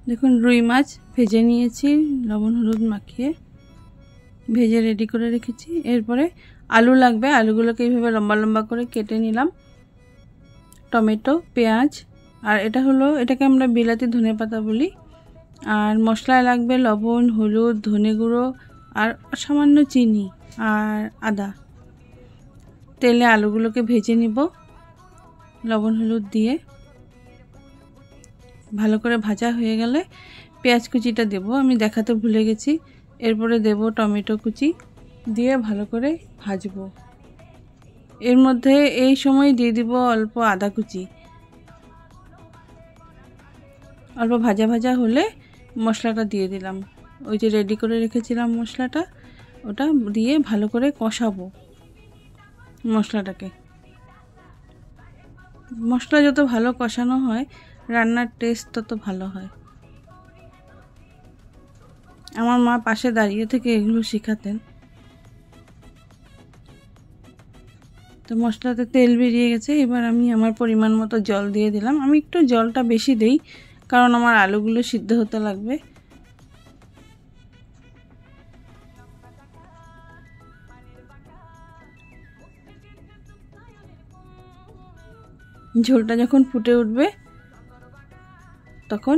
দেখুন রুই মাছ ভেজে নিয়েছি, লবণ হলুদ মাখিয়ে ভেজে রেডি করে রেখেছি। এরপরে আলু লাগবে, আলুগুলোকে এইভাবে লম্বা লম্বা করে কেটে নিলাম। টমেটো, পেঁয়াজ, আর এটাকে আমরা বিলাতি ধনেপাতা বলি। আর মশলায় লাগবে লবণ, হলুদ, ধনে গুঁড়ো আর সামান্য চিনি আর আদা। তেলে আলুগুলোকে ভেজে নিব লবণ হলুদ দিয়ে। ভালো করে ভাজা হয়ে গেলে পেঁয়াজ কুচিটা দেব, আমি দেখাতে ভুলে গেছি। এরপরে দেব টমেটো কুচি, দিয়ে ভালো করে ভাজবো। এর মধ্যে এই সময় দিয়ে দিব অল্প আদা কুচি। অল্প ভাজা ভাজা হলে মশলাটা দিয়ে দিলাম, ওই যে রেডি করে রেখেছিলাম মশলাটা, ওটা দিয়ে ভালো করে কষাবো মশলাটাকে। মশলা যত ভালো কষানো হয় রান্নার টেস্ট তত ভালো হয়। আমার মা পাশে দাঁড়িয়ে থেকে এগুলো শেখাতেন। তো মশলাতে তেল বেরিয়ে গেছে, এবার আমি আমার পরিমাণ মতো জল দিয়ে দিলাম। আমি একটু জলটা বেশি দেই কারণ আমার আলুগুলো সিদ্ধ হতে লাগবে। ঝোলটা যখন ফুটে উঠবে তখন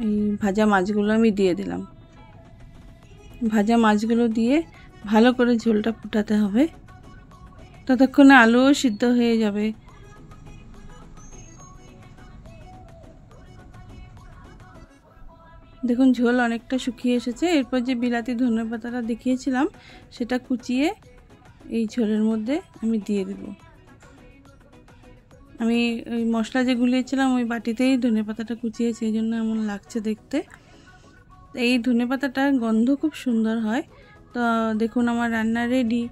এই ভাজা মাছগুলো আমি দিয়ে দিলাম। ভাজা মাছগুলো দিয়ে ভালো করে ঝোলটা ফুটাতে হবে, ততক্ষণে আলুও সিদ্ধ হয়ে যাবে। দেখুন ঝোল অনেকটা শুকিয়ে এসেছে। এরপর যে বিলাতি ধনেপাতাটা দেখিয়েছিলাম সেটা কুচিয়ে এই ঝোলের মধ্যে আমি দিয়ে দেব। আমি ওই মশলা যে গুলিয়েছিলাম ওই বাটিতেই ধনেপাতাটা কুচিয়েছি, এই জন্য এমন লাগছে দেখতে। এই ধনেপাতাটার গন্ধ খুব সুন্দর হয়। তো দেখুন আমার রান্না রেডি।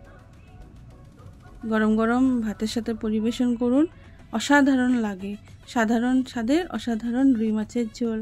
গরম গরম ভাতের সাথে পরিবেশন করুন, অসাধারণ লাগে। সাধারণ স্বাদের অসাধারণ রুই মাছের ঝোল।